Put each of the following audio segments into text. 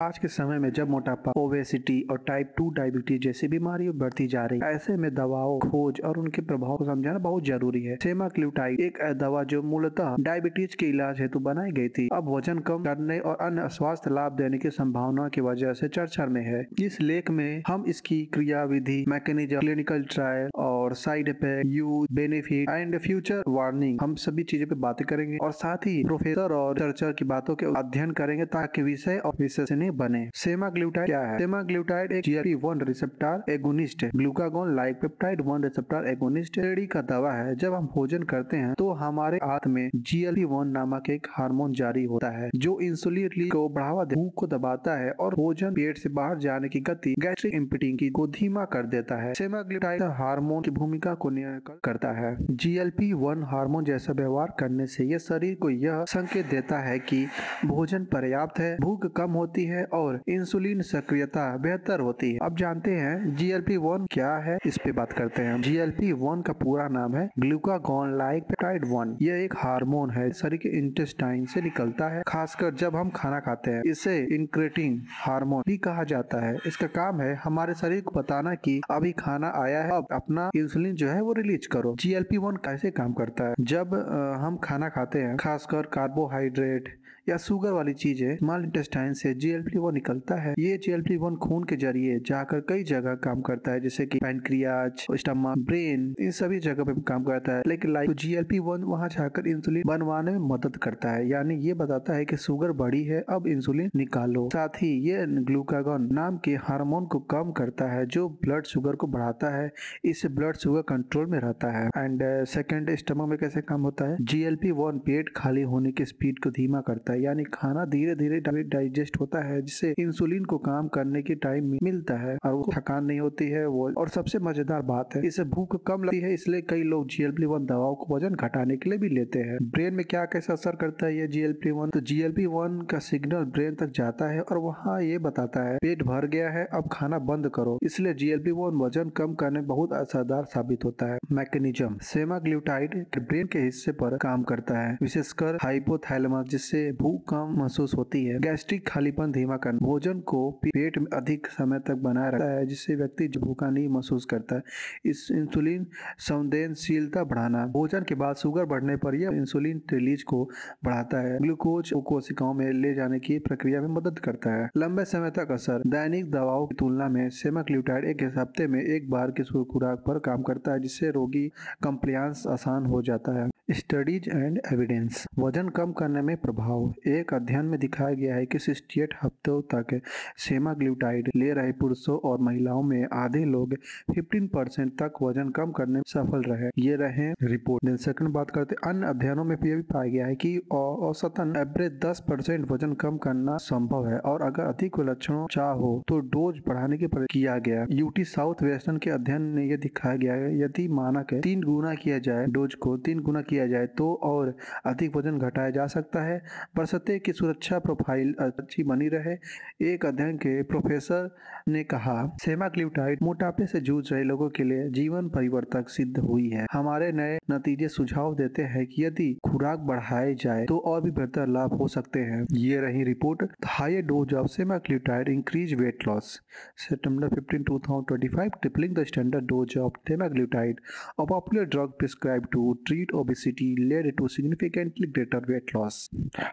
आज के समय में जब मोटापा, ओबेसिटी और टाइप 2 डायबिटीज जैसी बीमारियां बढ़ती जा रही है, ऐसे में दवाओं खोज और उनके प्रभाव को समझना बहुत जरूरी है। सेमाग्लूटाइड एक दवा जो मूलतः डायबिटीज के इलाज हेतु बनाई गई थी, अब वजन कम करने और अन्य स्वास्थ्य लाभ देने की संभावना की वजह से चर्चा में है। इस लेख में हम इसकी क्रियाविधि, मैकेनिज्म, क्लिनिकल ट्रायल और side effect, use, benefit and future warning, हम सभी चीजों पे बातें करेंगे और साथ ही प्रोफेसर और रिसर्चर की बातों के अध्ययन करेंगे ताकि विषय और विश्वसनीय बने। सेमाग्लूटाइड क्या है? सेमाग्लूटाइड एक GLP-1 रिसेप्टर एगोनिस्ट है, glucagon like peptide 1 receptor agonist श्रेणी का दवा है। जब हम भोजन करते हैं तो हमारे आंत में GLP-1 नामक एक हार्मोन जारी होता है जो इंसुलिन रिलीज को बढ़ावा दे, भूख को दबाता है और भोजन पेट से बाहर जाने की गति, गैस्ट्रिक इम्पिटिंग को धीमा कर देता है। सेमाग्लूटाइड हार्मोन की भूमिका को नियंत्रित करता है। GLP-1 हार्मोन जैसा व्यवहार करने से यह शरीर को यह संकेत देता है कि भोजन पर्याप्त है, भूख कम होती है और इंसुलिन सक्रियता बेहतर होती है। अब जानते हैं GLP-1 क्या है, इस पे बात करते हैं। GLP-1 का पूरा नाम है ग्लूकागोन लाइक पेप्टाइड 1। यह एक हार्मोन है, शरीर के इंटेस्टाइन से निकलता है, खासकर जब हम खाना खाते हैं। इसे इंक्रेटिन हार्मोन भी कहा जाता है। इसका काम है हमारे शरीर को बताना कि अभी खाना आया है, अब अपना इंसुलिन जो है वो रिलीज करो। GLP-1 कैसे काम करता है? जब हम खाना खाते हैं, खासकर कार्बोहाइड्रेट या शुगर वाली चीजें, स्मॉल इंटेस्टाइन से GLP-1 निकलता है। ये GLP-1 खून के जरिए जाकर कई जगह काम करता है, जैसे कि पैनक्रियाज, स्टमक, ब्रेन, इन सभी जगह पे काम करता है। लेकिन लाइक GLP-1 वहां जाकर इंसुलिन बनवाने में मदद करता है, यानी ये बताता है कि शुगर बढ़ी है, अब इंसुलिन निकालो। साथ ही ये ग्लूकागोन नाम के हार्मोन को कम करता है जो ब्लड शुगर को बढ़ाता है, इससे ब्लड शुगर कंट्रोल में रहता है। एंड सेकेंड, स्टमक में कैसे काम होता है? GLP-1 पेट खाली होने की स्पीड को धीमा करता है, यानी खाना धीरे धीरे डाइजेस्ट होता है, जिससे इंसुलिन को काम करने की टाइम मिलता है और वो थकान नहीं होती है। वो और सबसे मजेदार बात है, इससे भूख कम लगती है, इसलिए कई लोग GLP-1 दवाओं को वजन घटाने के लिए भी लेते हैं। ब्रेन में क्या कैसे असर करता है ये GLP-1? तो GLP-1 का सिग्नल ब्रेन तक जाता है और वहाँ ये बताता है पेट भर गया है, अब खाना बंद करो। इसलिए GLP-1 वजन कम करने में बहुत असरदार साबित होता है। मैकेनिज्म, सेमाग्लूटाइड ब्रेन के हिस्से पर काम करता है, विशेषकर हाइपोथैलेमस, जिससे भूख कम महसूस होती है। गैस्ट्रिक खालीपन धीमा करना, भोजन को पेट में अधिक समय तक बनाए रखता है, जिससे व्यक्ति भूखा नहीं महसूस करता है। इस इंसुलिन संवेदनशीलता बढ़ाना, भोजन के बाद शुगर बढ़ने पर यह इंसुलिन रिलीज को बढ़ाता है, ग्लूकोज को कोशिकाओं में ले जाने की प्रक्रिया में मदद करता है। लंबे समय तक असर, दैनिक दवाओं की तुलना में सेमाग्लूटाइड एक हफ्ते में एक बार की खुराक पर काम करता है, जिससे रोगी कंप्लायंस आसान हो जाता है। स्टडीज एंड एविडेंस, वजन कम करने में प्रभाव। एक अध्ययन में दिखाया गया है कि 68 हफ्तों तक सेमाग्लूटाइड ले रहे पुरुषों और महिलाओं में आधे लोग 15% तक वजन कम करने में सफल रहे। ये रहे रिपोर्ट। सेकंड बात करते, अन्य अध्ययनों में भी पाया गया है कि औसतन एवरेज 10% वजन कम करना संभव है और अगर अधिक लक्षणों चाहो तो डोज बढ़ाने की किया गया। UT साउथ वेस्टर्न के अध्ययन में यह दिखाया गया है यदि मानक 3 गुना किया जाए, डोज को 3 गुना किया जाए तो और अधिक वजन घटाया जा सकता है, बशर्ते कि सुरक्षा प्रोफाइल अच्छी बनी रहे। एक अध्ययन के प्रोफेसर ने कहा, सेमाग्लूटाइड मोटापे से जूझ रहे लोगों के लिए जीवन परिवर्तक सिद्ध हुई है। हमारे नए नतीजे सुझाव देते हैं कि यदि खुराक बढ़ाई जाए तो और भी बेहतर लाभ हो सकते हैं। ये रही report. Higher dose of semaglutide increase weight loss. September 15, 2025, tripling the standard dose of semaglutide, a popular drug prescribed to treat obesity, led to significantly greater weight loss.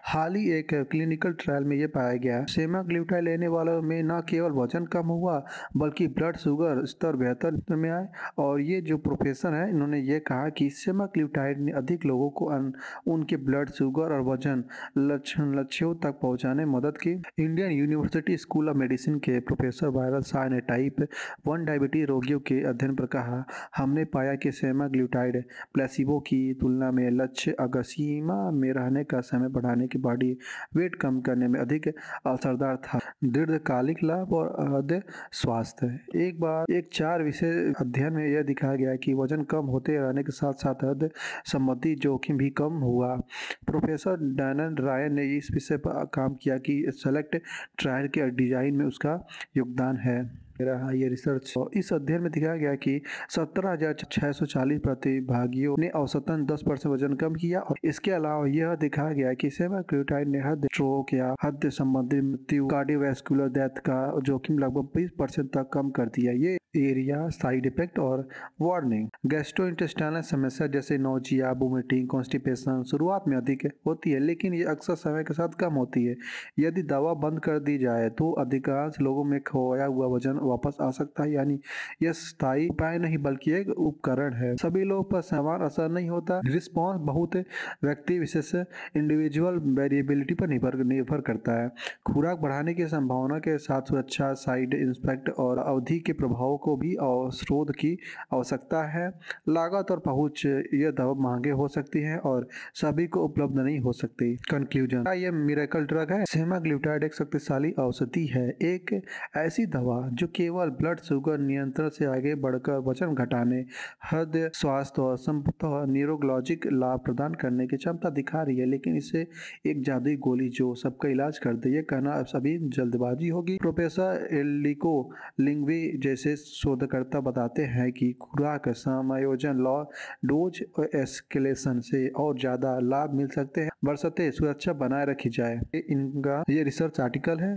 हाल ही एक क्लिनिकल ट्रायल में यह पाया गया, सेमाग्लूटाइड लेने वालों में न केवल वजन कम हुआ बल्कि ब्लड शुगर स्तर बेहतर में आए। और ये जो प्रोफेसर है, इन्होंने ये कहा कि सेमाग्लूटाइड ने अधिक लोगों को उनके ब्लड शुगर और वजन लक्ष्यों तक पहुंचाने में मदद की। Indian university school of medicine के प्रोफेसर वायरल शाह ने टाइप 1 डायबिटीज रोगियों के अध्ययन पर कहा, हमने पाया कि सेमाग्लूटाइड प्लेसिबो की तुलना में लक्ष्य अगर सीमा में रहने का समय बढ़ाने की बॉडी वेट कम करने में अधिक असरदार था। दीर्घकालिक लाभ और हृदय स्वास्थ्य, एक 4 विषय अध्ययन में यह दिखाया गया कि वजन कम होते रहने के साथ साथ हृदय संबंधी जोखिम भी कम हुआ। प्रोफेसर डैनन रायन ने इस विषय पर काम किया कि सेलेक्ट ट्रायल के डिजाइन में उसका योगदान है। रहा ये रिसर्च। इस अध्ययन में दिखाया गया कि 17,640 प्रतिभागियों ने औसतन 10% वजन कम किया और इसके अलावा यह दिखाया गया कि सेमाग्लियूटाइड ने हृदय स्ट्रोक या हृदय संबंधी मृत्यु कार्डियोवैस्कुलर डेथ का जोखिम लगभग 20% तक कम कर दिया। ये एरिया, साइड इफेक्ट और वार्निंग। गैस्ट्रोइंटेस्टाइनल समस्या जैसे नोजिया, वोमिटिंग, कॉन्स्टिपेशन शुरुआत में अधिक होती है, लेकिन ये अक्सर समय के साथ कम होती है। यदि दवा बंद कर दी जाए तो अधिकांश लोगों में खोया हुआ वजन वापस आ सकता है। यानी यह स्थायी उपाय नहीं बल्कि एक उपकरण है। सभी लोगों पर समान असर नहीं होता। रिस्पॉन्स बहुत व्यक्ति विशेष इंडिविजुअल वेरिएबिलिटी पर निर्भर करता है। खुराक बढ़ाने की संभावना के साथ सुरक्षा, साइड इफेक्ट और अवधि के प्रभाव को भी शोध की आवश्यकता है। लागत और पहुंच, यह दवा महंगे हो सकती है और सभी को उपलब्ध नहीं हो सकती। कंक्लूजन, क्या यह मिरेकल ड्रग है? सेमाग्लियूटाइड एक शक्तिशाली औषधि है, एक ऐसी दवा जो केवल ब्लड शुगर नियंत्रण से आगे बढ़कर वजन घटाने, हृदय स्वास्थ्य और संभवतः न्यूरोलॉजिक लाभ प्रदान करने की क्षमता दिखा रही है। लेकिन इसे एक जादुई गोली जो सबका इलाज कर दे, ये कहना अब सभी जल्दबाजी होगी। प्रोफेसर एल्डिको लिंग्वी जैसे शोधकर्ता बताते हैं कि खुराक समायोजन, डोज एस्केलेशन से और ज्यादा लाभ मिल सकते हैं बशर्ते सुरक्षा बनाए रखी जाए। इनका ये रिसर्च आर्टिकल है।